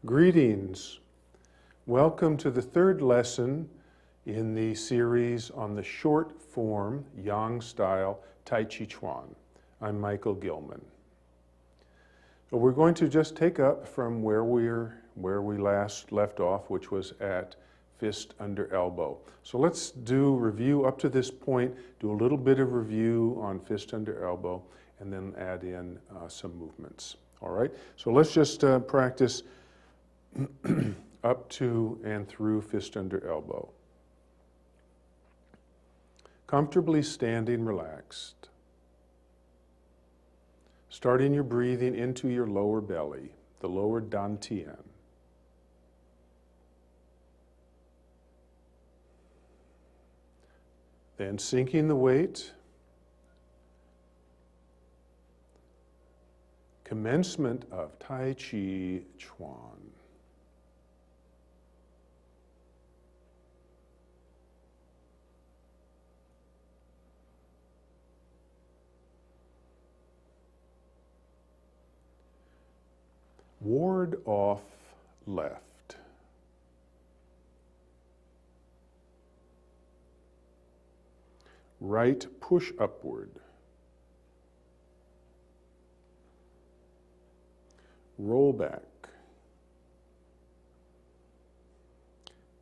Greetings. Welcome to the third lesson in the series on the short form Yang style Tai Chi Chuan. I'm Michael Gilman. So we're going to just take up from where we last left off, which was at fist under elbow. So let's do review up to this point, do a little bit of review on fist under elbow, and then add in some movements. All right, so let's just practice up to and through fist under elbow. Comfortably standing relaxed. Starting your breathing into your lower belly, the lower dantian. Then sinking the weight. Commencement of Tai Chi Chuan. Ward off left. Right push upward. Roll back.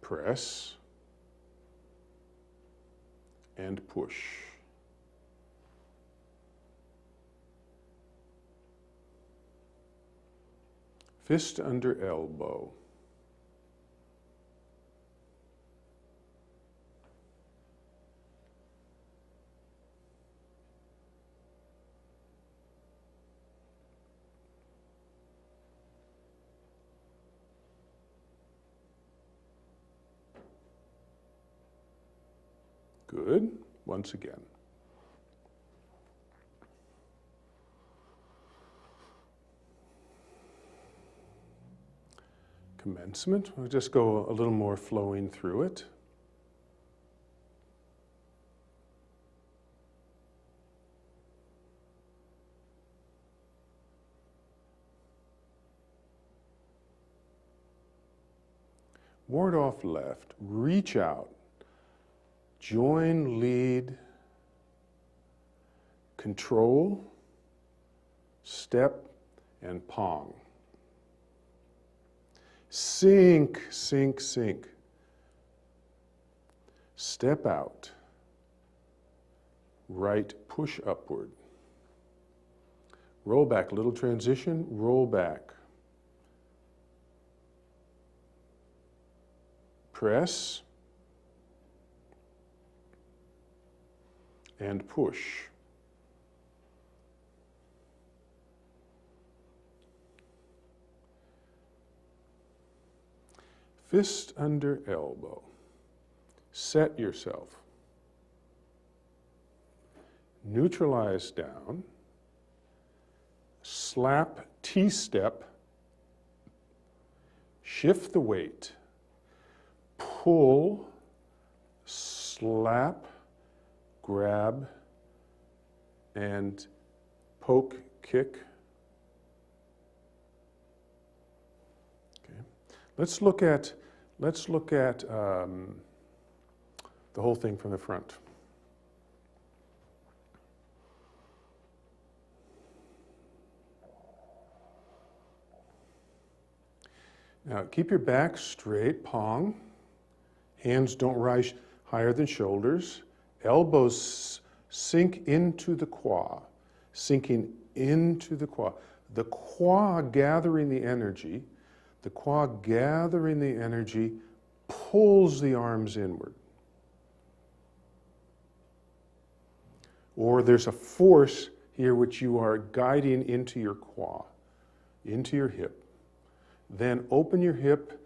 Press and push. Fist under elbow. Good. Once again. Commencement. We'll just go a little more flowing through it. Ward off left. Reach out. Join, lead, control, step, and pong. Sink, sink, sink. Step out. Right push upward. Roll back, little transition, roll back. Press. And push. Fist under elbow. Set yourself. Neutralize down. Slap T-step. Shift the weight. Pull. Slap. Grab. And poke, kick. Okay. Let's look at the whole thing from the front. Now keep your back straight, pong. Hands don't rise higher than shoulders. Elbows sink into the qua, sinking into the qua. The qua gathering the energy. The qua gathering the energy pulls the arms inward. Or there's a force here which you are guiding into your qua, into your hip. Then open your hip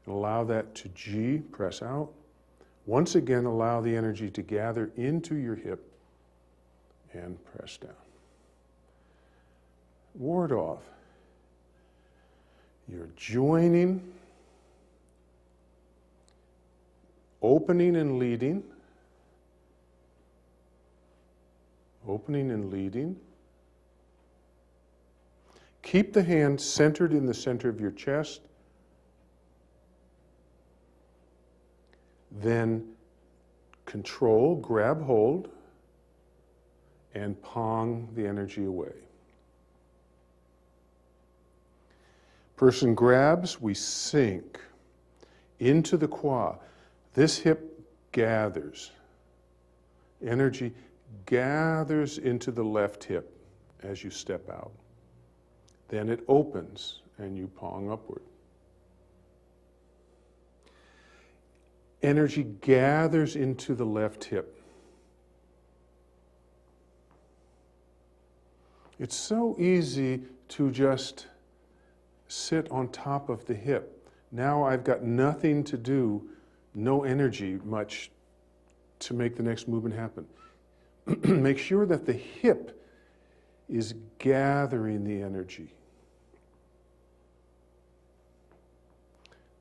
and allow that to G, press out. Once again, allow the energy to gather into your hip and press down. Ward off. You're joining, opening and leading, opening and leading. Keep the hand centered in the center of your chest, Then control, grab hold, and pong the energy away. Person grabs, we sink into the qua. This hip gathers. Energy gathers into the left hip as you step out. Then it opens and you pong upward. Energy gathers into the left hip. It's so easy to just sit on top of the hip. Now I've got nothing to do, no energy much to make the next movement happen. Make sure that the hip is gathering the energy.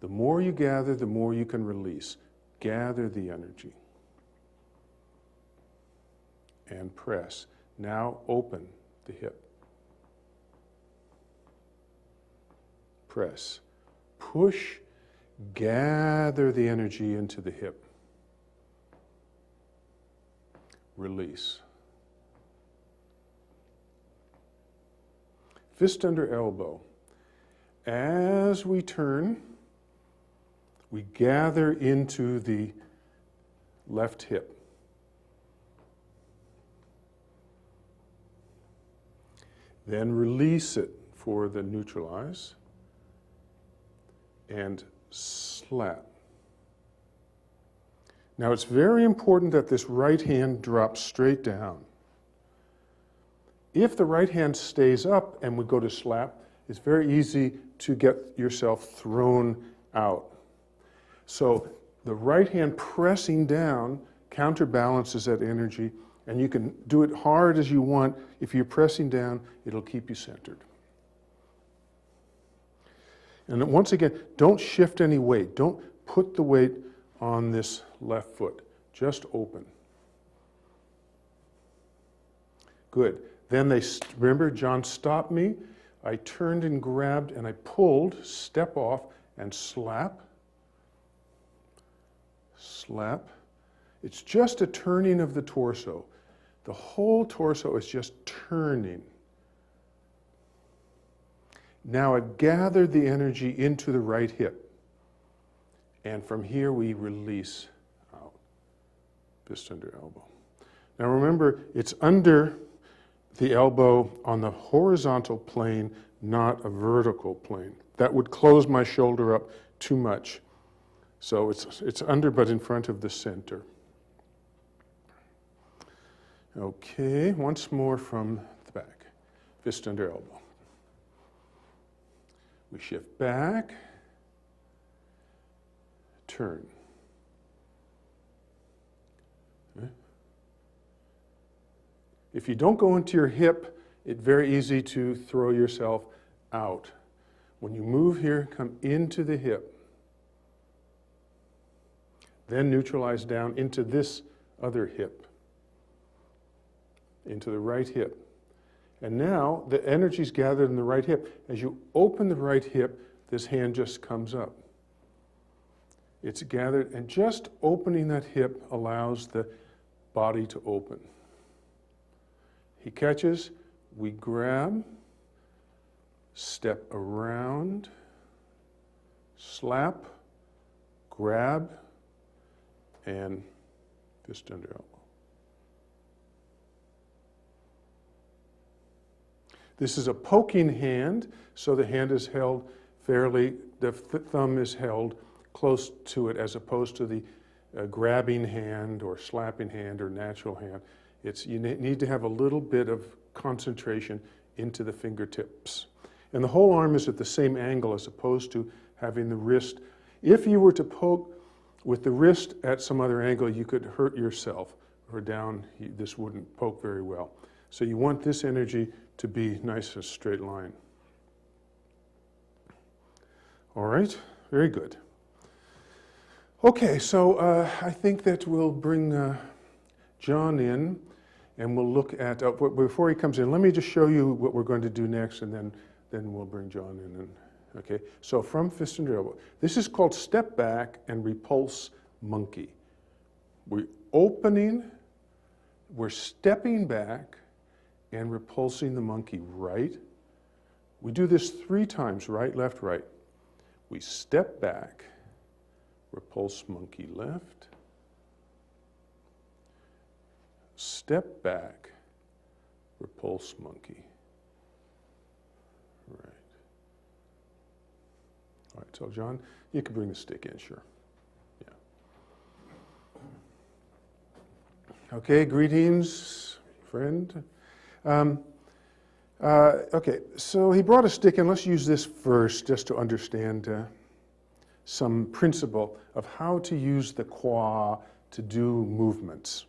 The more you gather, the more you can release. Gather the energy. And press. Now open the hip. Press. Push. Gather the energy into the hip. Release. Fist under elbow. As we turn, we gather into the left hip. Then release it for the neutralize and slap. Now it's very important that this right hand drops straight down. If the right hand stays up and we go to slap, it's very easy to get yourself thrown out. So the right hand pressing down counterbalances that energy, and you can do it hard as you want. If you're pressing down, it'll keep you centered. And once again, don't shift any weight. Don't put the weight on this left foot. Just open. Good. Then remember, John stopped me. I turned and grabbed and I pulled, step off, and slap. Slap. It's just a turning of the torso. The whole torso is just turning. Now I've gathered the energy into the right hip. And from here we release out. Fist under elbow. Now remember, it's under the elbow on the horizontal plane, not a vertical plane. That would close my shoulder up too much. So it's under but in front of the center. Okay, once more from the back. Fist under elbow. We shift back, turn. Okay. If you don't go into your hip, it's very easy to throw yourself out. When you move here, come into the hip. Then neutralize down into this other hip, into the right hip. And now the energy's gathered in the right hip. As you open the right hip, this hand just comes up. It's gathered, and just opening that hip allows the body to open. He catches, we grab, step around, slap, grab, and fist under elbow. This is a poking hand, so the hand is held fairly, the thumb is held close to it as opposed to the grabbing hand or slapping hand or natural hand. You need to have a little bit of concentration into the fingertips. And the whole arm is at the same angle as opposed to having the wrist. If you were to poke with the wrist at some other angle, you could hurt yourself, or down, this wouldn't poke very well. So you want this energy to be nice and straight line. All right, very good. Okay, so I think that we'll bring John in and we'll look at, before he comes in, let me just show you what we're going to do next, and then we'll bring John in. Okay, so from fist under elbow. This is called step back and repulse monkey. We're opening, we're stepping back and repulsing the monkey right. We do this 3 times, right, left, right. We step back, repulse monkey left, step back, repulse monkey right. All right, so John, you can bring the stick in, sure. Yeah. Okay, greetings, friend. Okay, so he brought a stick in. Let's use this first just to understand some principle of how to use the qua to do movements.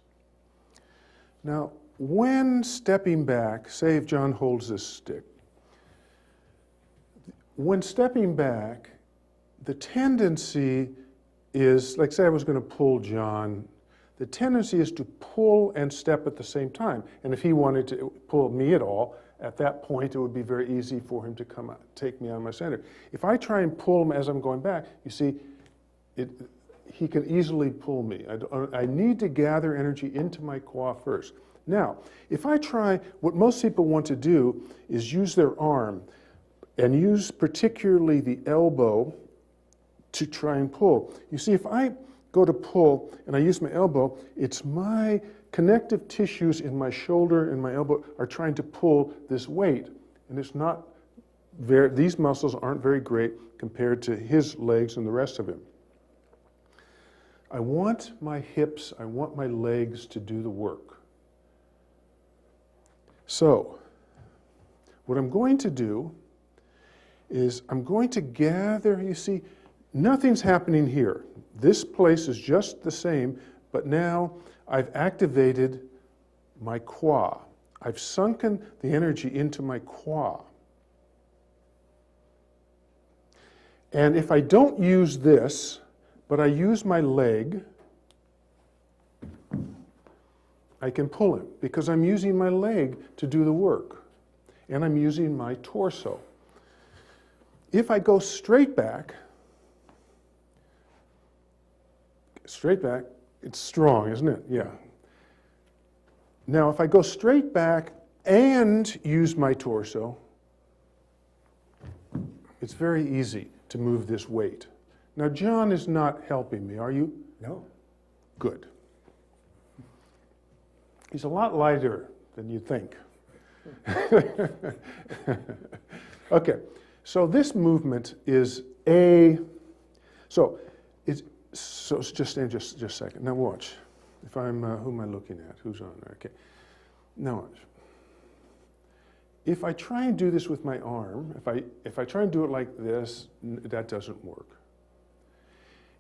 Now, when stepping back, say if John holds this stick, when stepping back, the tendency is, like say I was going to pull John, the tendency is to pull and step at the same time. And if he wanted to pull me at all, at that point it would be very easy for him to come out, take me out of my center. If I try and pull him as I'm going back, you see, he can easily pull me. I need to gather energy into my qua first. Now, if I try, what most people want to do is use their arm and use particularly the elbow to try and pull. You see, if I go to pull and I use my elbow, it's my connective tissues in my shoulder and my elbow are trying to pull this weight. And it's not very, these muscles aren't very great compared to his legs and the rest of him. I want my hips, I want my legs to do the work. So, what I'm going to do is I'm going to gather, you see, nothing's happening here. This place is just the same, but now I've activated my qua. I've sunken the energy into my qua. And if I don't use this, but I use my leg, I can pull him because I'm using my leg to do the work. And I'm using my torso. If I go straight back, it's strong, isn't it? Yeah. Now, if I go straight back and use my torso, it's very easy to move this weight. Now, John is not helping me, are you? No. Good. He's a lot lighter than you think. Okay, so this movement is so just stand just a second. Now watch. If I'm, who am I looking at? Who's on there? Okay. Now watch. If I try and do this with my arm, if I try and do it like this, that doesn't work.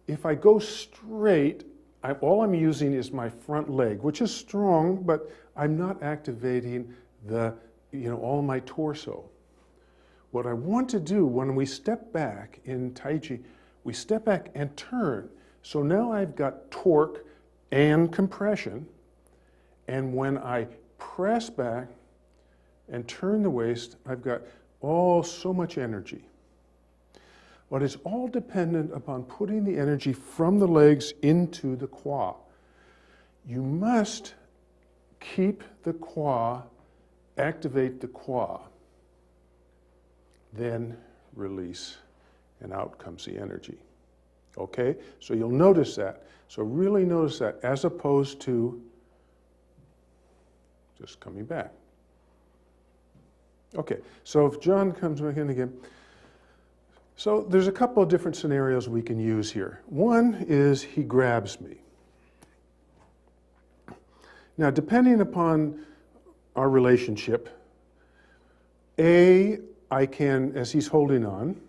If I go straight, all I'm using is my front leg, which is strong, but I'm not activating all my torso. What I want to do when we step back in Tai Chi, we step back and turn. So now I've got torque and compression, and when I press back and turn the waist, I've got so much energy. But it's all dependent upon putting the energy from the legs into the qua. You must keep the qua, activate the qua, then release, and out comes the energy. Okay? So you'll notice that. So really notice that as opposed to just coming back. Okay, so if John comes back in again, so there's a couple of different scenarios we can use here. One is he grabs me. Now, depending upon our relationship, I can, as he's holding on,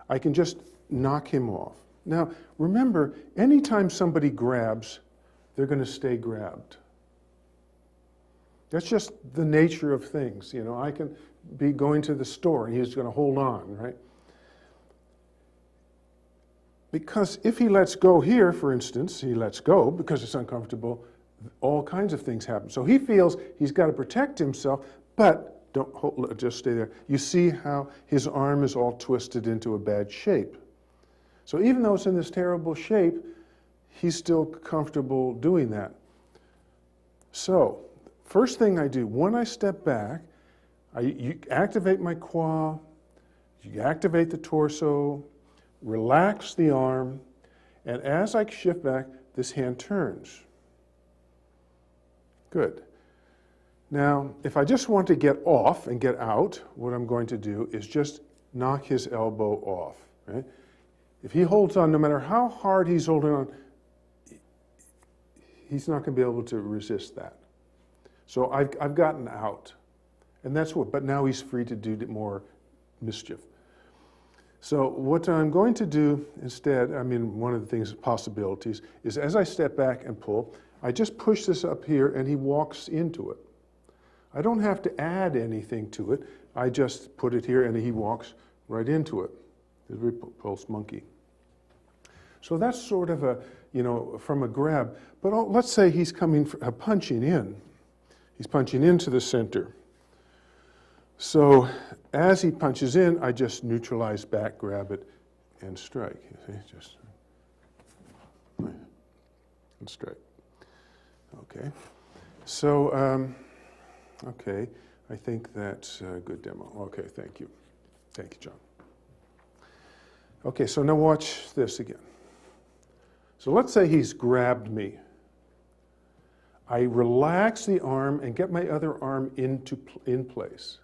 I can just knock him off. Now, remember, anytime somebody grabs, they're going to stay grabbed. That's just the nature of things. You know, I can be going to the store and he's going to hold on, right? Because if he lets go here, for instance, he lets go because it's uncomfortable, all kinds of things happen. So he feels he's got to protect himself, but just stay there. You see how his arm is all twisted into a bad shape. So even though it's in this terrible shape, he's still comfortable doing that. So, first thing I do, when I step back, you activate my quad, you activate the torso, relax the arm, and as I shift back, this hand turns. Good. Now, if I just want to get off and get out, what I'm going to do is just knock his elbow off. Right? If he holds on, no matter how hard he's holding on, he's not going to be able to resist that. So I've gotten out. And that's what, but now he's free to do more mischief. So what I'm going to do instead, I mean, one of the things, possibilities, is as I step back and pull, I just push this up here and he walks into it. I don't have to add anything to it. I just put it here and he walks right into it, the repulse monkey. So that's sort of a, you know, from a grab. But let's say he's coming, punching in. He's punching into the center. So as he punches in, I just neutralize back, grab it, and strike. You see, just and strike. Okay. So, okay, I think that's a good demo. Okay, thank you. Thank you, John. Okay, so now watch this again. So let's say he's grabbed me. I relax the arm and get my other arm in place.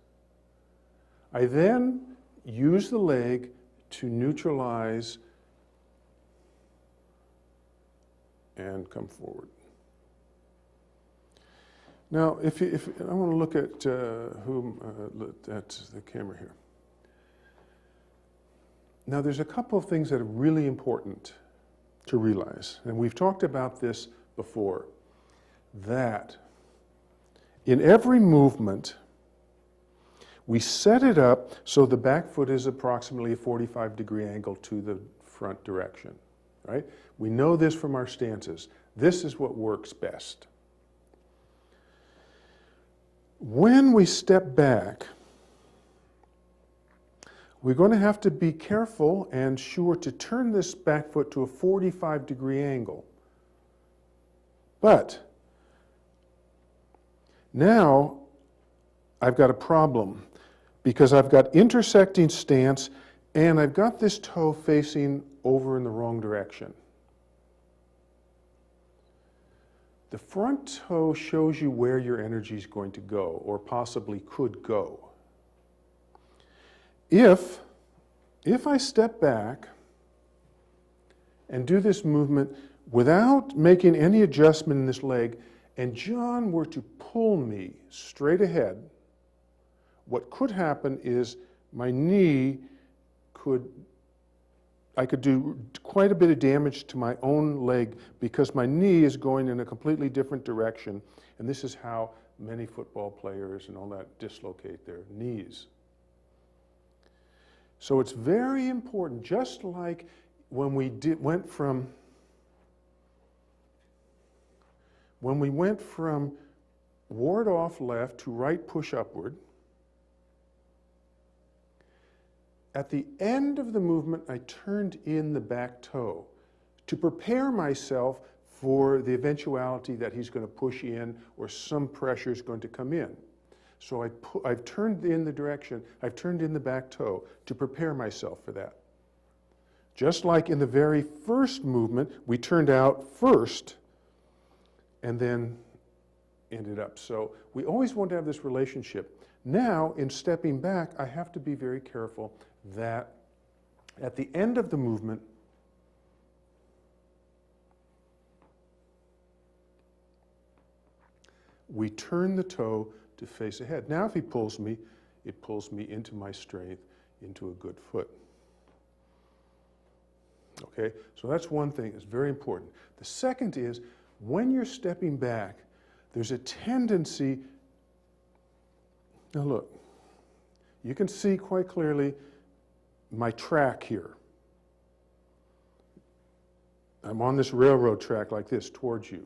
I then use the leg to neutralize and come forward. Now, if I want to look at at the camera here. Now, there's a couple of things that are really important to realize, and we've talked about this before, that in every movement, we set it up so the back foot is approximately a 45-degree angle to the front direction, right? We know this from our stances. This is what works best. When we step back, we're going to have to be careful and sure to turn this back foot to a 45-degree angle. But now I've got a problem because I've got intersecting stance and I've got this toe facing over in the wrong direction. The front toe shows you where your energy is going to go or possibly could go. If I step back and do this movement without making any adjustment in this leg, and John were to pull me straight ahead, what could happen is my knee I could do quite a bit of damage to my own leg because my knee is going in a completely different direction, and this is how many football players and all that dislocate their knees. So it's very important, just like when we went from ward off left to right push upward, at the end of the movement, I turned in the back toe to prepare myself for the eventuality that he's going to push in or some pressure is going to come in. So I've turned in the direction, I've turned in the back toe to prepare myself for that. Just like in the very first movement, we turned out first and then ended up. So we always want to have this relationship. Now, in stepping back, I have to be very careful that at the end of the movement, we turn the toe to face ahead. Now if he pulls me, it pulls me into my strength, into a good foot. Okay, so that's one thing that's very important. The second is, when you're stepping back, there's a tendency, now look, you can see quite clearly my track here. I'm on this railroad track like this towards you.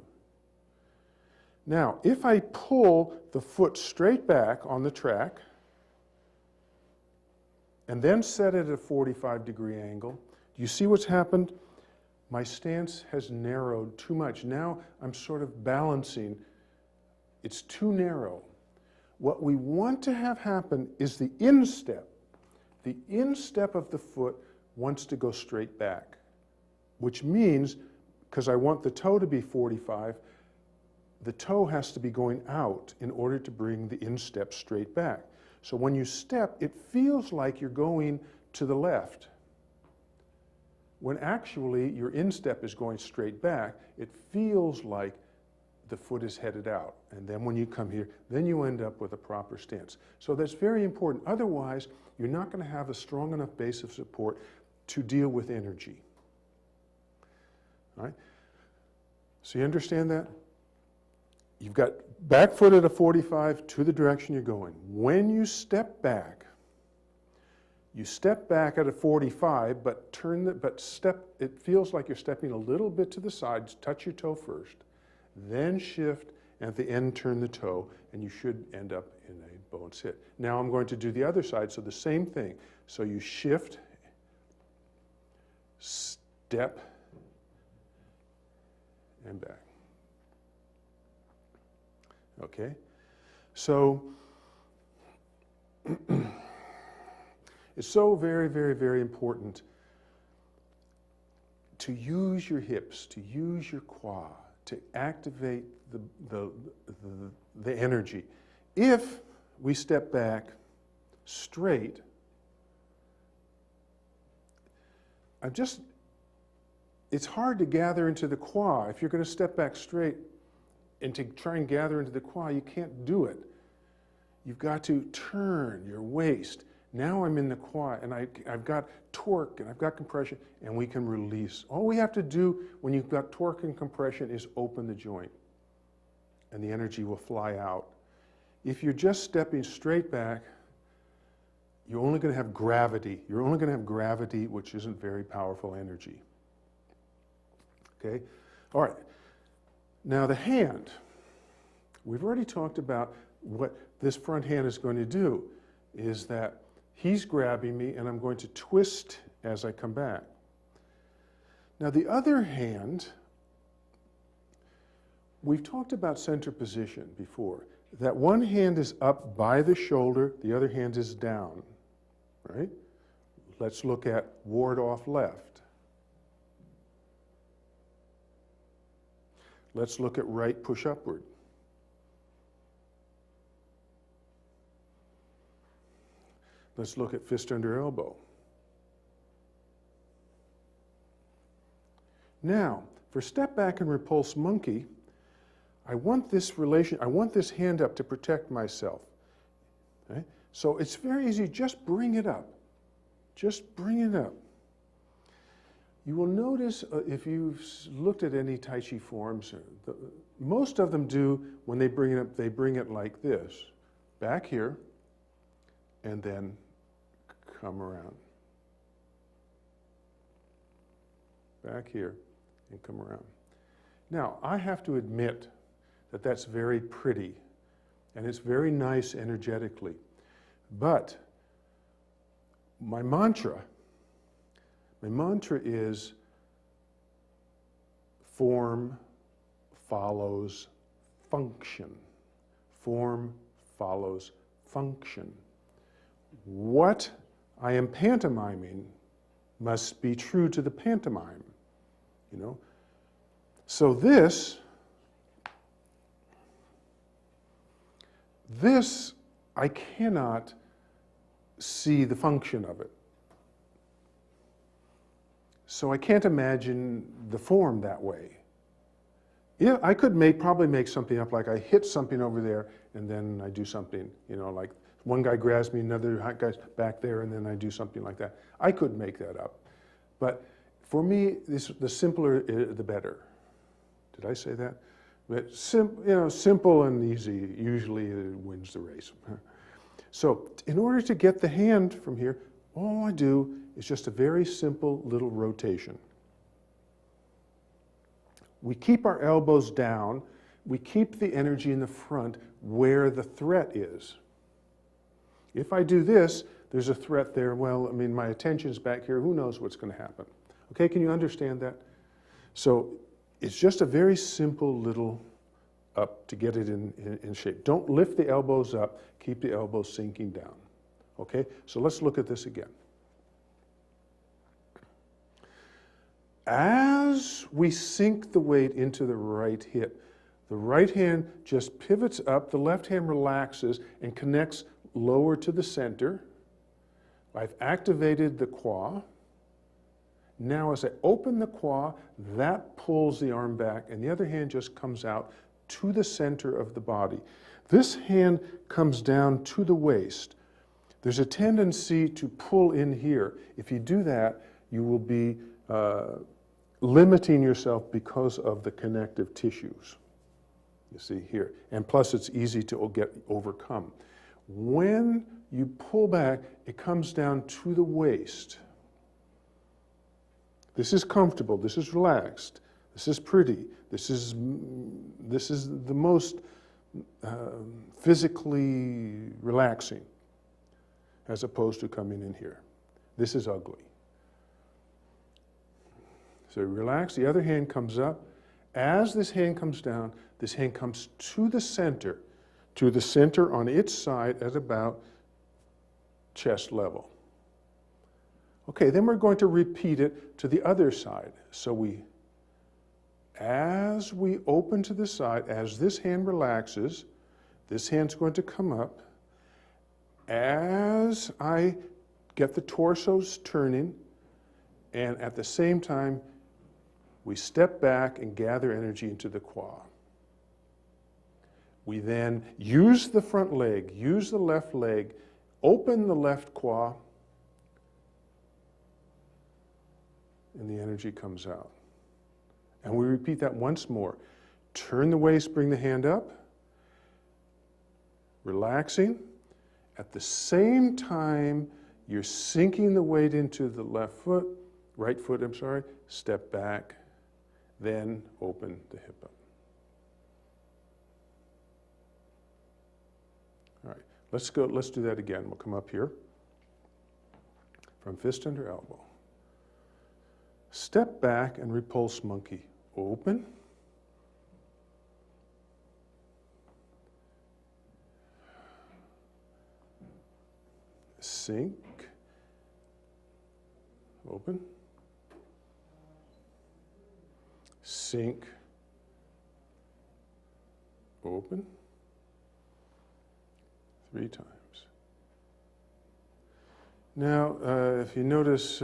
Now, if I pull the foot straight back on the track and then set it at a 45-degree angle, do you see what's happened? my stance has narrowed too much. Now I'm sort of balancing. It's too narrow. What we want to have happen is the instep. The instep of the foot wants to go straight back, which means, because I want the toe to be 45, the toe has to be going out in order to bring the instep straight back. So when you step, it feels like you're going to the left, when actually your instep is going straight back. It feels like the foot is headed out. And then when you come here, then you end up with a proper stance. So that's very important. Otherwise, you're not going to have a strong enough base of support to deal with energy. All right? So you understand that? You've got back foot at a 45 to the direction you're going. When you step back at a 45, but it feels like you're stepping a little bit to the side. Touch your toe first, then shift, and at the end turn the toe, and you should end up in a bow and sit. Now I'm going to do the other side, so the same thing. So you shift, step, and back. Okay? So it's so very, very, very important to use your hips, to use your quad, to activate the energy. If we step back straight, it's hard to gather into the quad. If you're going to step back straight and to try and gather into the quad, you can't do it. You've got to turn your waist. Now I'm in the quad, and I've got torque, and I've got compression, and we can release. All we have to do when you've got torque and compression is open the joint, and the energy will fly out. If you're just stepping straight back, you're only going to have gravity. You're only going to have gravity, which isn't very powerful energy. Okay? All right. Now the hand. We've already talked about what this front hand is going to do, is that he's grabbing me, and I'm going to twist as I come back. Now the other hand, we've talked about center position before. That one hand is up by the shoulder, the other hand is down, right? Let's look at ward off left. Let's look at right push upward. Let's look at fist under elbow. Now, for step back and repulse monkey, I want this hand up to protect myself. Okay? So it's very easy, just bring it up. Just bring it up. You will notice, if you've looked at any Tai Chi forms, most of them do, when they bring it up, they bring it like this. Back here, and then come around. Back here, and come around. Now, I have to admit that that's very pretty, and it's very nice energetically. But my mantra is form follows function. Form follows function. What I am pantomiming must be true to the pantomime, you know? So this I cannot see the function of it. So I can't imagine the form that way. Yeah, I could probably make something up, like I hit something over there, and then I do something, you know, like one guy grabs me, another guy's back there, and then I do something like that. I could make that up. But for me, the simpler, the better. Did I say that? But simple and easy usually wins the race. So in order to get the hand from here, all I do is just a very simple little rotation. We keep our elbows down. We keep the energy in the front where the threat is. If I do this, there's a threat there. Well, I mean, my attention's back here. Who knows what's going to happen? Okay, can you understand that? So it's just a very simple little up to get it in shape. Don't lift the elbows up, keep the elbows sinking down. Okay, so let's look at this again. As we sink the weight into the right hip, the right hand just pivots up, the left hand relaxes and connects lower to the center. I've activated the quad. Now as I open the quad, that pulls the arm back and the other hand just comes out to the center of the body. This hand comes down to the waist. There's a tendency to pull in here. If you do that, you will be limiting yourself because of the connective tissues. You see here. And plus it's easy to get overcome. When you pull back, it comes down to the waist. This is comfortable, this is relaxed, this is pretty, this is the most physically relaxing as opposed to coming in here. This is ugly. So relax, the other hand comes up. As this hand comes down, this hand comes to the center on its side at about chest level. Okay, then we're going to repeat it to the other side. So as we open to the side, as this hand relaxes, this hand's going to come up. As I get the torsos turning, and at the same time, we step back and gather energy into the quad. We then use the front leg, use the left leg, open the left quad, and the energy comes out. And we repeat that once more. Turn the waist, bring the hand up, relaxing. At the same time, you're sinking the weight into the right foot, step back, then open the hip up. All right, let's do that again. We'll come up here from fist under elbow. Step back and repulse monkey. Open. Sink. Open. Sink. Open. 3 times. Now, if you notice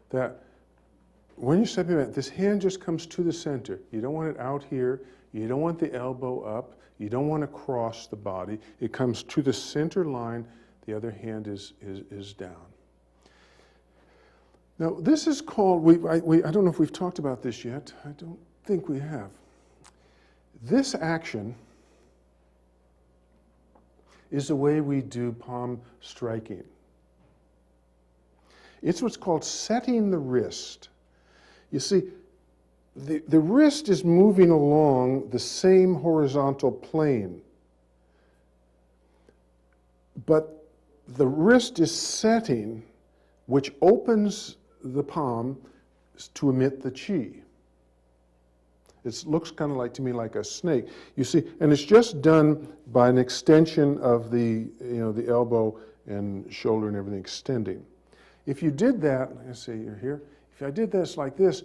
that when you're stepping back, this hand just comes to the center. You don't want it out here. You don't want the elbow up. You don't want to cross the body. It comes to the center line. The other hand is down. Now, this is called, I don't know if we've talked about this yet. I don't think we have. This action is the way we do palm striking. It's what's called setting the wrist. You see, the wrist is moving along the same horizontal plane, but the wrist is setting, which opens the palm to emit the chi. It looks kind of like, to me, like a snake. You see, and it's just done by an extension of the elbow and shoulder and everything extending. If you did that, let's see, you're here. If I did this like this,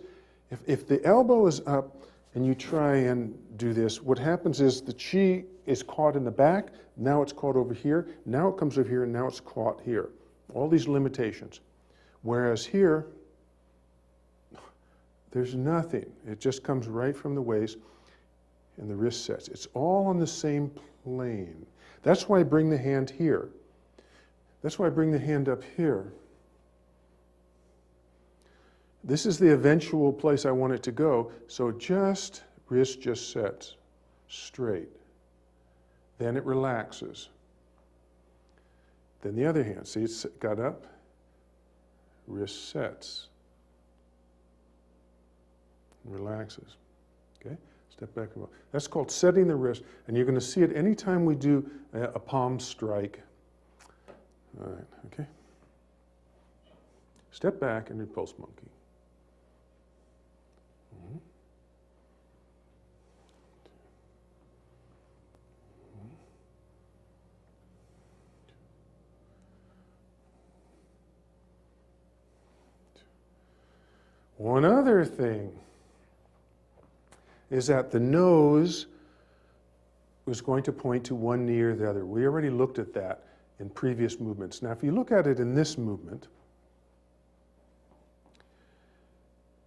if the elbow is up and you try and do this, what happens is the chi is caught in the back, now it's caught over here, now it comes over here, and now it's caught here. All these limitations. Whereas here, there's nothing. It just comes right from the waist and the wrist sets. It's all on the same plane. That's why I bring the hand here. That's why I bring the hand up here. This is the eventual place I want it to go, so wrist just sets straight. Then it relaxes. Then the other hand, see, it's got up, wrist sets, relaxes. Okay, step back. That's called setting the wrist, and you're going to see it anytime we do a palm strike. All right, okay. Step back and repulse monkey. One other thing is that the nose was going to point to one knee or the other. We already looked at that in previous movements. Now, if you look at it in this movement,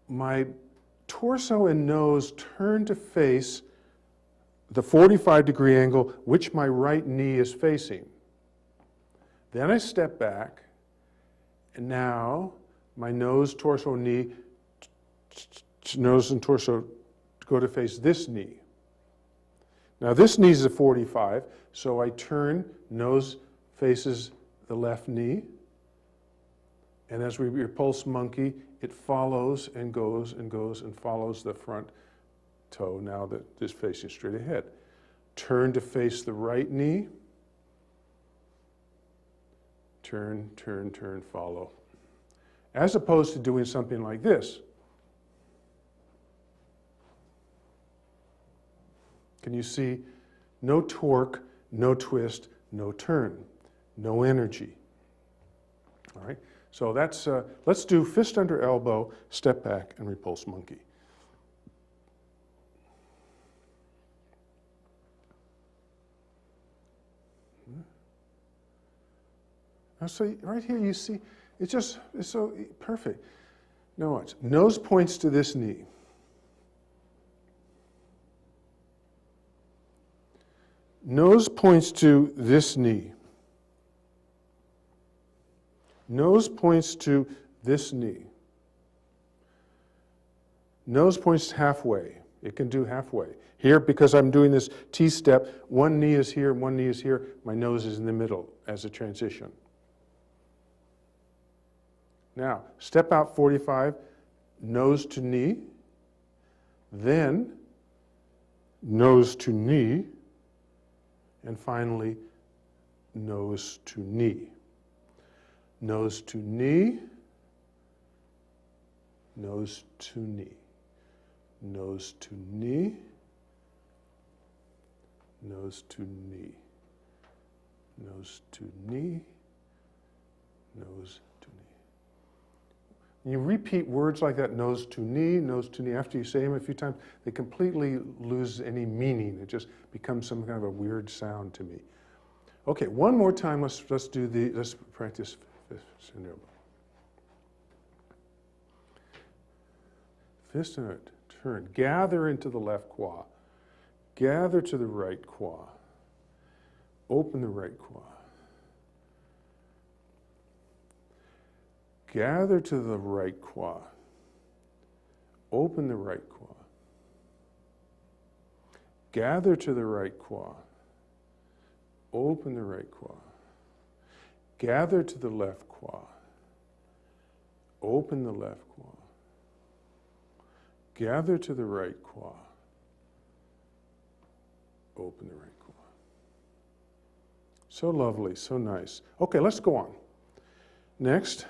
my torso and nose turn to face the 45-degree angle which my right knee is facing. Then I step back, and now my nose, torso, knee, nose and torso go to face this knee. Now this knee is a 45, so I turn, nose faces the left knee, and as we repulse monkey, it follows and goes and goes and follows the front toe now that is facing straight ahead. Turn to face the right knee, turn, turn, turn, follow. As opposed to doing something like this. Can you see? No torque, no twist, no turn, no energy. All right, so that's, let's do fist under elbow, step back, and repulse monkey. So right here you see, it's so perfect. Now watch, nose points to this knee. Nose points to this knee. Nose points to this knee. Nose points halfway. It can do halfway. Here, because I'm doing this T-step, one knee is here, one knee is here, my nose is in the middle as a transition. Now, step out 45, nose to knee, then nose to knee, and finally, nose to knee. Nose to knee, nose to knee, nose to knee, nose to knee, nose to knee, nose to knee. You repeat words like that, nose to knee, after you say them a few times, they completely lose any meaning. It just becomes some kind of a weird sound to me. Okay, one more time, let's practice fist and elbow. Fist and turn, gather into the left quad, gather to the right quad, open the right quad. Gather to the right quad. Open the right quad. Gather to the right quad. Open the right quad. Gather to the left quad. Open the left quad. Gather to the right quad. Open the right quad. So lovely, so nice. Okay, let's go on. Next.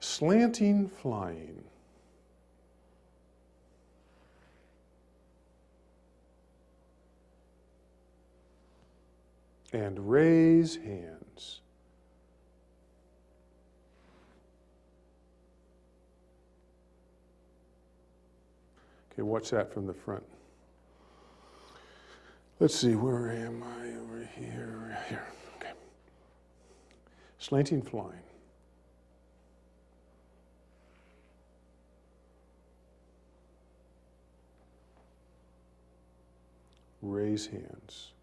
Slanting flying. And raise hands. Okay, watch that from the front. Let's see, where am I? Over here, here. Okay. Slanting flying. Raise hands.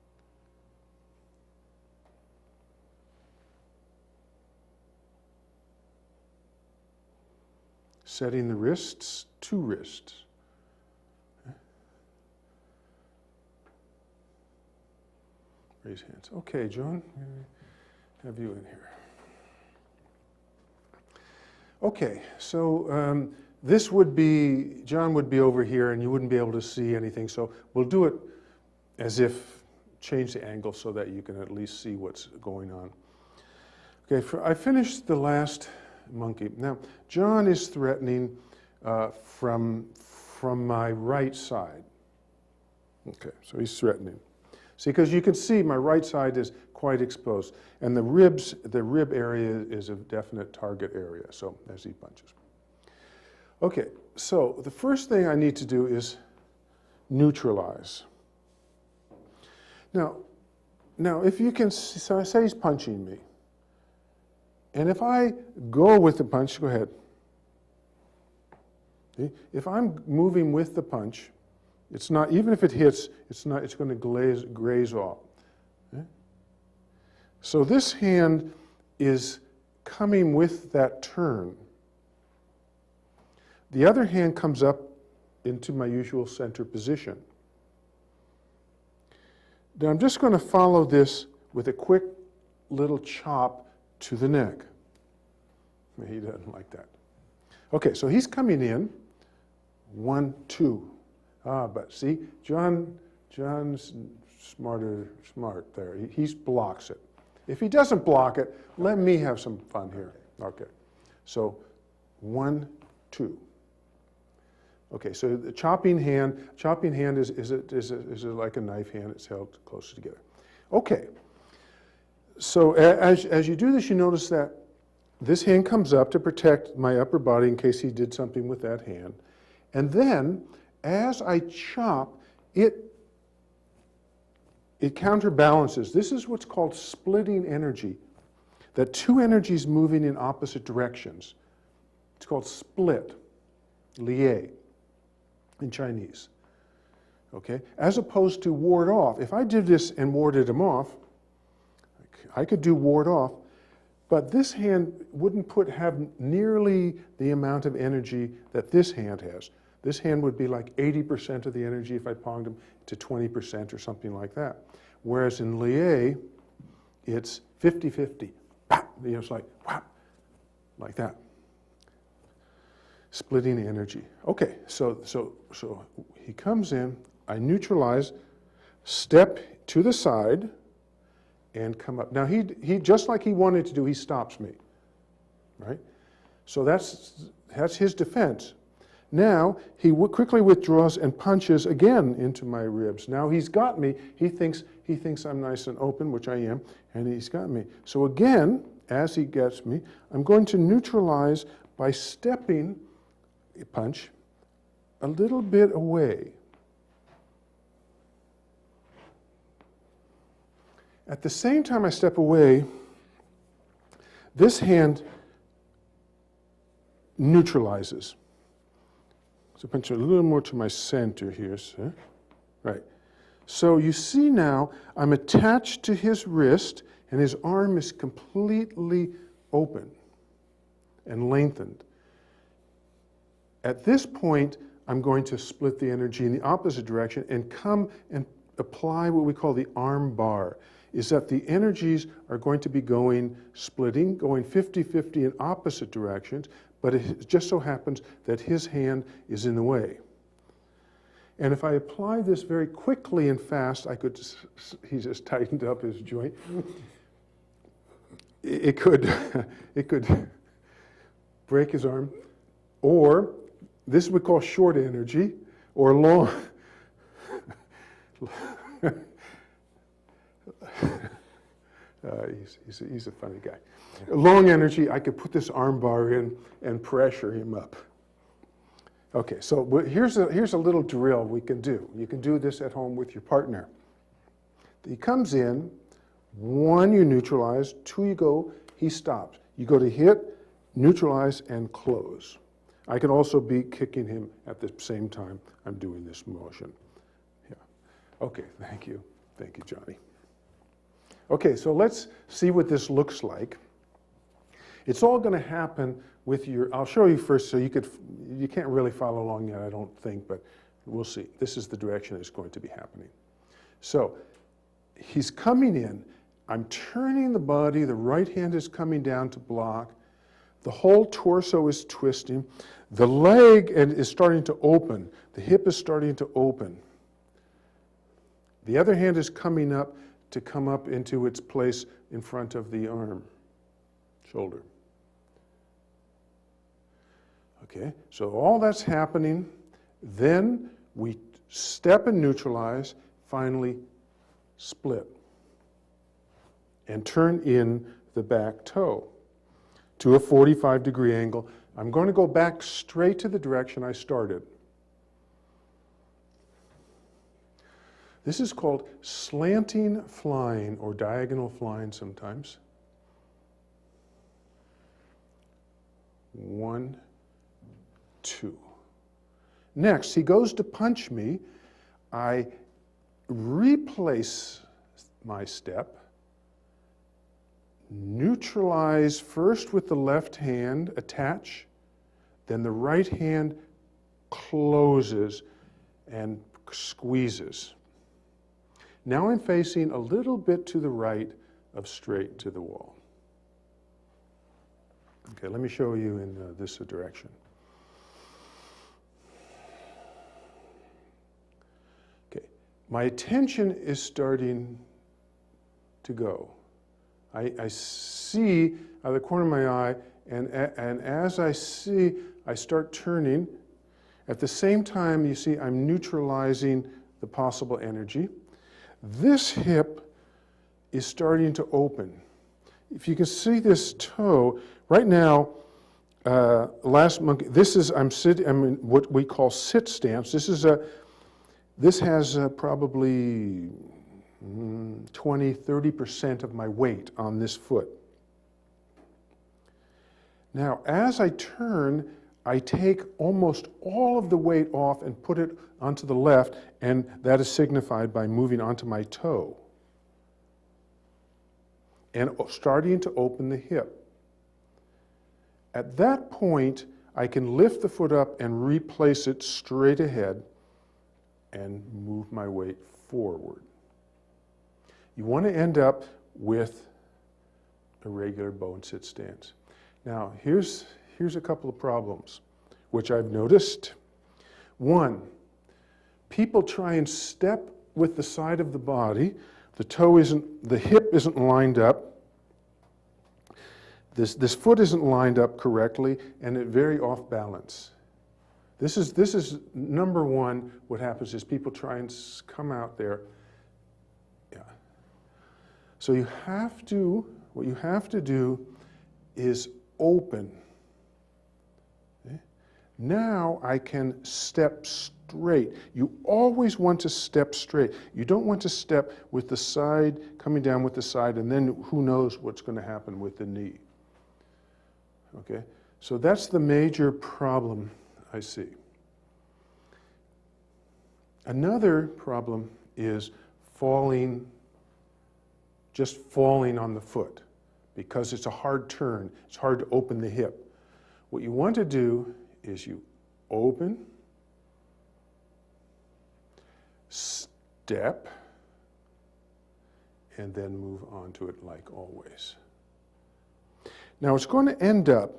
Setting the wrists, two wrists. Raise hands. Okay, John, have you in here. Okay, so this would be, John would be over here and you wouldn't be able to see anything, so we'll do it as if, change the angle so that you can at least see what's going on. Okay, I finished the last monkey. Now, John is threatening from my right side. Okay, so he's threatening. See, because you can see my right side is quite exposed, and the rib area is a definite target area, so as he punches. Okay, so the first thing I need to do is neutralize. Now if you can, so I say he's punching me. And if I go with the punch, go ahead. See? If I'm moving with the punch, it's not, even if it hits, it's going to graze off. Okay? So this hand is coming with that turn. The other hand comes up into my usual center position. Now I'm just going to follow this with a quick little chop to the neck. He doesn't like that. Okay, so he's coming in. 1, 2. But see, John's smart there. He blocks it. If he doesn't block it, let me have some fun here. Okay, so 1, 2. Okay, so the chopping hand is like a knife hand. It's held closer together. Okay, so as you do this, you notice that this hand comes up to protect my upper body in case he did something with that hand. And then, as I chop, it counterbalances. This is what's called splitting energy, that two energies moving in opposite directions. It's called split, lié, in Chinese. Okay? As opposed to ward off. If I did this and warded him off, I could do ward off, but this hand wouldn't have nearly the amount of energy that this hand has. This hand would be like 80% of the energy if I ponged him to 20% or something like that. Whereas in lié, it's 50-50. It's like, whap, like that. Splitting the energy. Okay, so he comes in, I neutralize, step to the side, and come up. Now he just like he wanted to do, he stops me, right? So that's his defense. Now he quickly withdraws and punches again into my ribs. Now he's got me. He thinks I'm nice and open, which I am, and he's got me. So again, as he gets me, I'm going to neutralize by stepping a punch a little bit away. At the same time I step away, this hand neutralizes. So punch a little more to my center here, sir. Right. So you see now, I'm attached to his wrist, and his arm is completely open and lengthened. At this point, I'm going to split the energy in the opposite direction and come and apply what we call the arm bar. Is that the energies are going to be splitting, going 50-50 in opposite directions, but it just so happens that his hand is in the way. And if I apply this very quickly and fast, he just tightened up his joint. It could break his arm, or this we call short energy, or long. He's a funny guy. Long energy, I could put this arm bar in and pressure him up. Okay, so here's a little drill we can do. You can do this at home with your partner. He comes in, 1, you neutralize, 2, you go, he stops. You go to hit, neutralize, and close. I can also be kicking him at the same time I'm doing this motion. Yeah. Okay, thank you. Thank you, Johnny. Okay, so let's see what this looks like. It's all going to happen with I'll show you first, so you can't really follow along yet, I don't think, but we'll see. This is the direction it's going to be happening. So he's coming in, I'm turning the body, the right hand is coming down to block, the whole torso is twisting, the leg is starting to open, the hip is starting to open. The other hand is coming up to come up into its place in front of the arm, shoulder. Okay, so all that's happening, then we step and neutralize, finally split, and turn in the back toe to a 45-degree angle, I'm going to go back straight to the direction I started. This is called slanting flying, or diagonal flying sometimes. 1, 2. Next, he goes to punch me. I replace my step, neutralize first with the left hand, attach, then the right hand closes and squeezes. Now I'm facing a little bit to the right of straight to the wall. Okay, let me show you in this direction. Okay, my attention is starting to go. I see out of the corner of my eye, and as I see, I start turning. At the same time, you see, I'm neutralizing the possible energy. This hip is starting to open. If you can see this toe, right now, last monkey, this is, I'm in what we call sit stance. This has probably 20–30% of my weight on this foot. Now, as I turn, I take almost all of the weight off and put it onto the left, and that is signified by moving onto my toe and starting to open the hip. At that point, I can lift the foot up and replace it straight ahead and move my weight forward. You want to end up with a regular bow and sit stance. Now, here's a couple of problems, which I've noticed. One, people try and step with the side of the body. The hip isn't lined up. This foot isn't lined up correctly, and it's very off balance. This is number one. What happens is people try and come out there. Yeah. So what you have to do is open. Okay? Now I can step straight. You always want to step straight. You don't want to step with the side, coming down with the side, and then who knows what's going to happen with the knee. Okay? So that's the major problem I see. Another problem is just falling on the foot, because it's a hard turn. It's hard to open the hip. What you want to do is you open, step, and then move on to it like always. Now it's going to end up,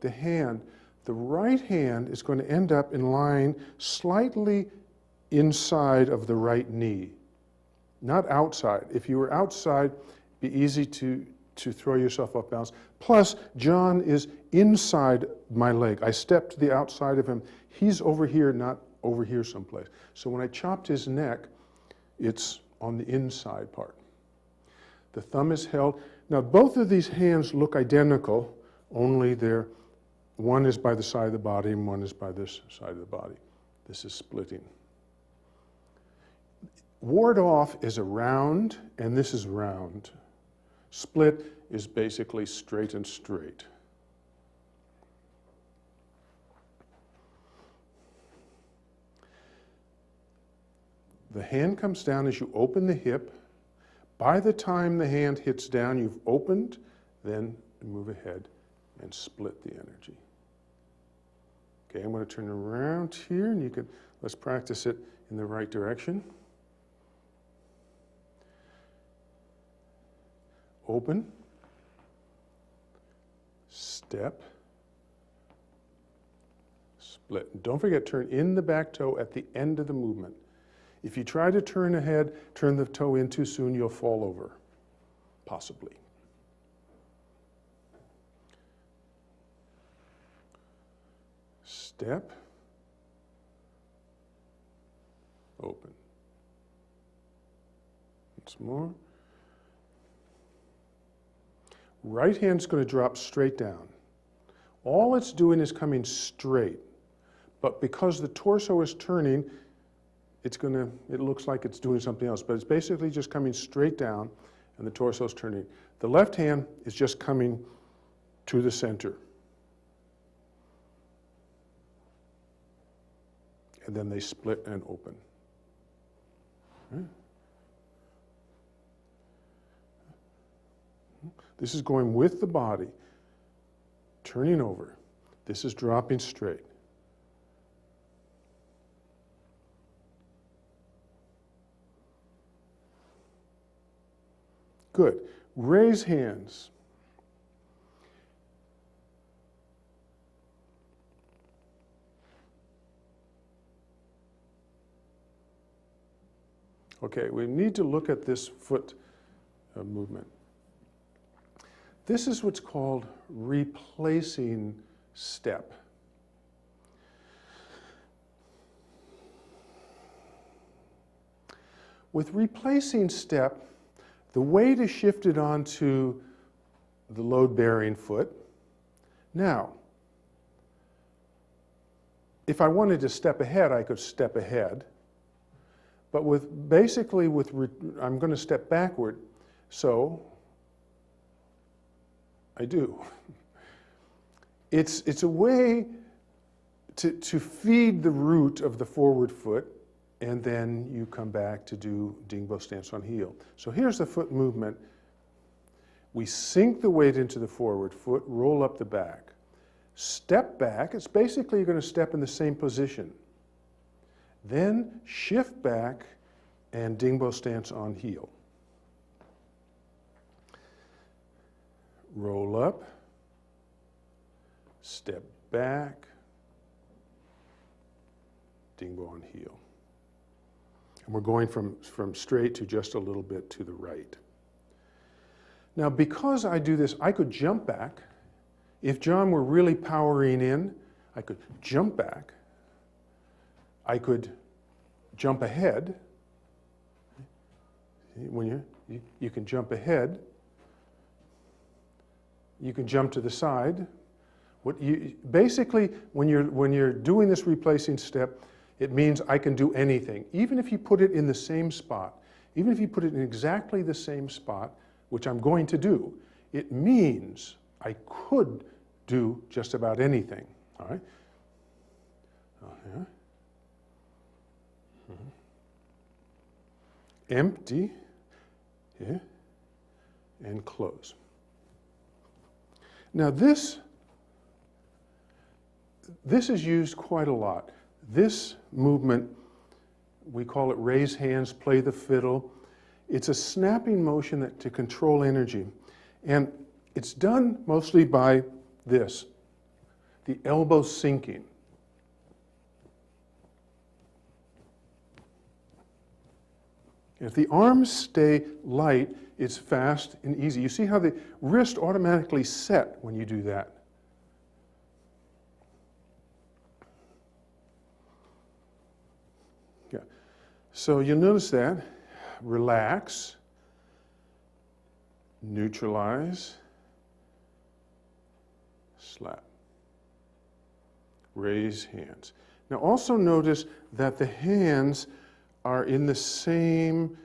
the right hand is going to end up in line slightly inside of the right knee, not outside. If you were outside, it'd be easy to throw yourself off balance. Plus, John is inside my leg. I stepped to the outside of him. He's over here, not over here someplace. So when I chopped his neck, it's on the inside part. The thumb is held. Now, both of these hands look identical, only one is by the side of the body and one is by this side of the body. This is splitting. Ward off is a round, and this is round. Split is basically straight and straight. The hand comes down as you open the hip. By the time the hand hits down, you've opened, then move ahead and split the energy. Okay, I'm going to turn around here, and let's practice it in the right direction. Open, step, split. And don't forget, turn in the back toe at the end of the movement. If you try to turn ahead, turn the toe in too soon, you'll fall over, possibly. Step, open. Once more. Right hand's going to drop straight down. All it's doing is coming straight. But because the torso is turning, it looks like it's doing something else, but it's basically just coming straight down and the torso is turning. The left hand is just coming to the center. And then they split and open. Right? This is going with the body, turning over. This is dropping straight. Good. Raise hands. Okay, we need to look at this foot movement. This is what's called replacing step. With replacing step, the weight is shifted onto the load-bearing foot. Now, if I wanted to step ahead, I could step ahead. But I'm going to step backward, so I do. It's a way to feed the root of the forward foot, and then you come back to do Dingbo stance on heel. So here's the foot movement. We sink the weight into the forward foot, roll up the back. Step back, it's basically you're going to step in the same position. Then shift back and Dingbo stance on heel. Roll up, step back, Dingbo on heel. And we're going from straight to just a little bit to the right. Now, because I do this, I could jump back. If John were really powering in, I could jump back. I could jump ahead. When you can jump ahead. You can jump to the side. Basically, when you're doing this replacing step, it means I can do anything. Even if you put it in the same spot, even if you put it in exactly the same spot, which I'm going to do, it means I could do just about anything. All right? Empty, yeah, and close. Now this is used quite a lot. This movement, we call it raise hands, play the fiddle. It's a snapping motion to control energy. And it's done mostly by this, the elbow sinking. If the arms stay light, it's fast and easy. You see how the wrist automatically set when you do that. Yeah. So you'll notice that. Relax, neutralize, slap. Raise hands. Now also notice that the hands are in the same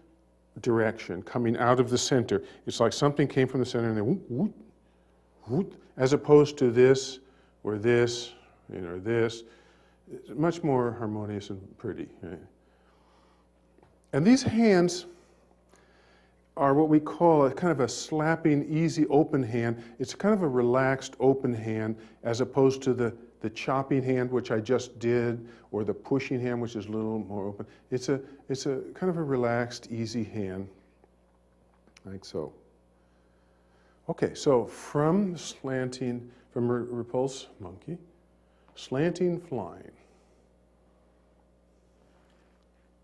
direction, coming out of the center. It's like something came from the center and then whoop, whoop, whoop, as opposed to this or this, or this. It's much more harmonious and pretty. Right? And these hands are what we call a kind of a slapping, easy, open hand. It's kind of a relaxed, open hand, as opposed to the chopping hand, which I just did, or the pushing hand, which is a little more open. It's a kind of a relaxed, easy hand, like so. Okay, so from slanting, from repulse, monkey, slanting, flying.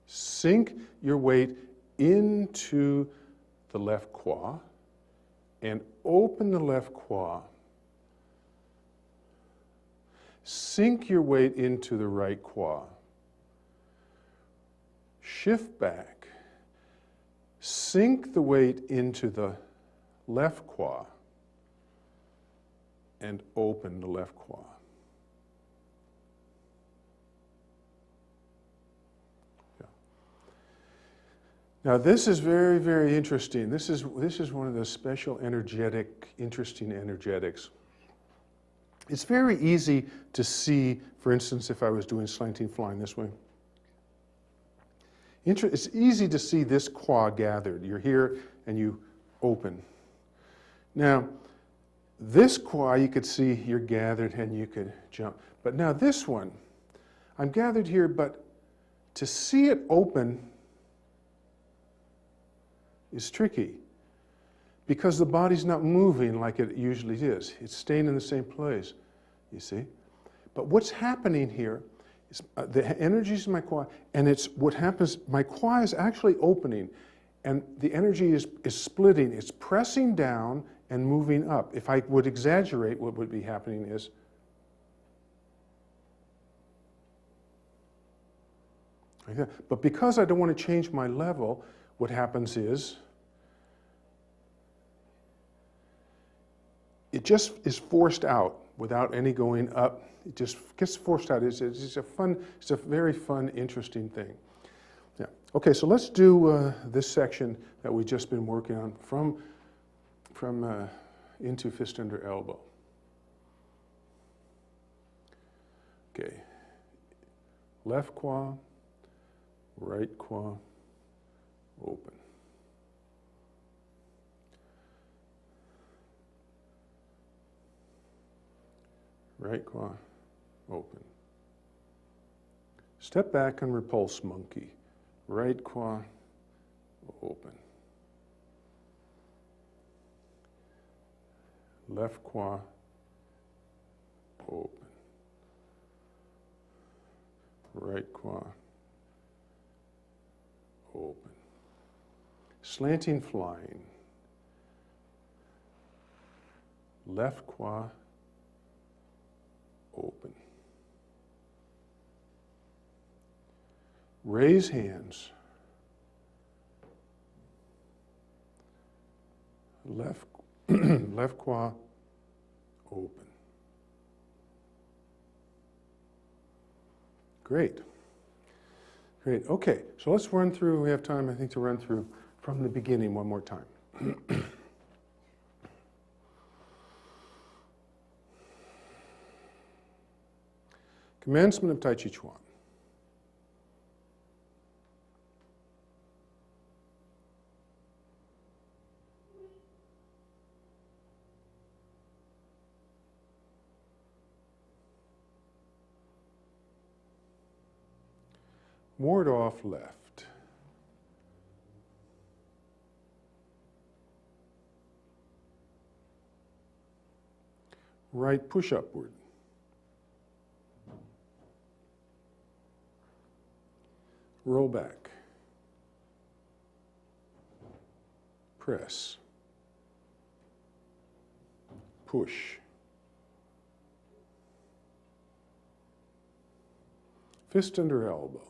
Sink your weight into the left quad and open the left quad. Sink your weight into the right quad. Shift back. Sink the weight into the left quad and open the left qua. Yeah. Now this is very, very interesting. This is one of the special interesting energetics. It's very easy to see, for instance, if I was doing slanting flying this way. It's easy to see this qua gathered. You're here and you open. Now, this qua you could see you're gathered and you could jump. But now this one, I'm gathered here, but to see it open is tricky because the body's not moving like it usually is. It's staying in the same place, you see. But what's happening here is the energy's in my qua, and it's what happens, my qua is actually opening, and the energy is splitting. It's pressing down and moving up. If I would exaggerate, what would be happening is like that. But because I don't want to change my level, what happens is it just is forced out without any going up. It just gets forced out. It's a very fun, interesting thing. Yeah. Okay, so let's do this section that we've just been working on from into fist under elbow. Okay. Left qua, right qua, open. Right qua, open. Step back and repulse monkey. Right qua, open. Left qua, open. Right qua, open. Slanting flying. Left qua, open. Raise hands. Left, left qua, open. Great. Great. Okay, so let's run through, we have time, I think, to run through from the beginning one more time. Commencement of Tai Chi Chuan. Ward off left. Right push upward. Roll back. Press. Push. Fist under elbow.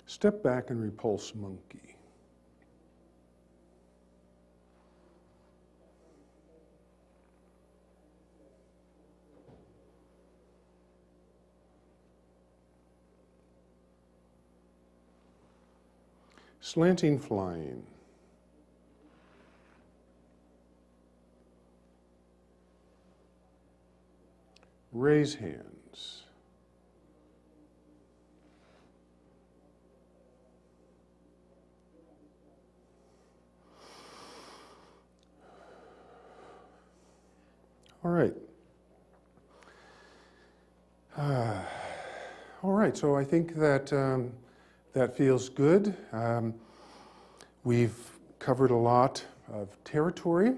Step back and repulse monkey. Slanting flying. Raise hands. All right. All right, so I think that that feels good. We've covered a lot of territory.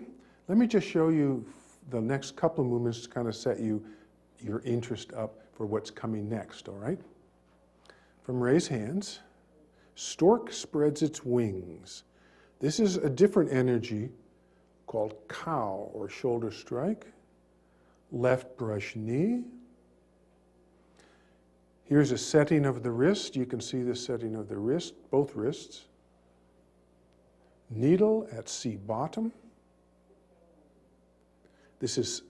Let me just show you the next couple of movements to kind of set your interest up for what's coming next, all right? From raise hands, stork spreads its wings. This is a different energy called cow or shoulder strike. left brush knee. Here's a setting of the wrist. You can see the setting of the wrist, both wrists. Needle at C bottom. This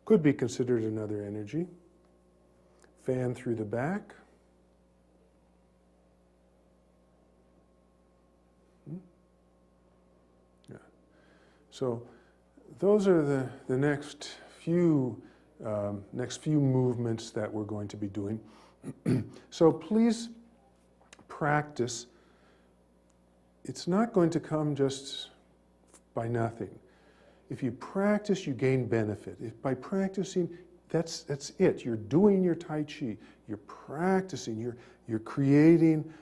could be considered another energy. Fan through the back. Yeah. So those are the next few movements that we're going to be doing. So please practice. It's not going to come just by nothing. If you practice, you gain benefit. If by practicing, that's it. You're doing your Tai Chi. You're practicing. You're creating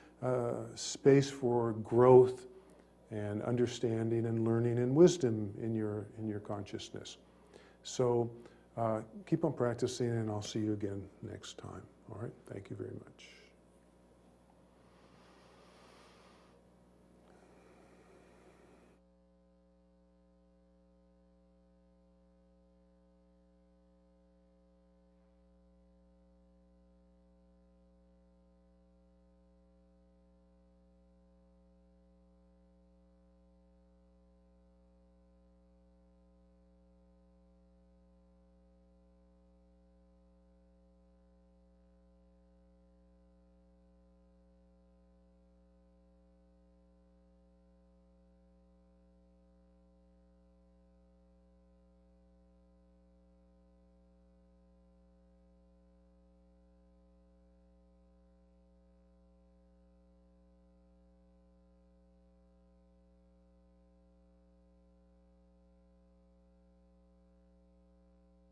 space for growth and understanding and learning and wisdom in your consciousness. So keep on practicing, and I'll see you again next time. All right? Thank you very much.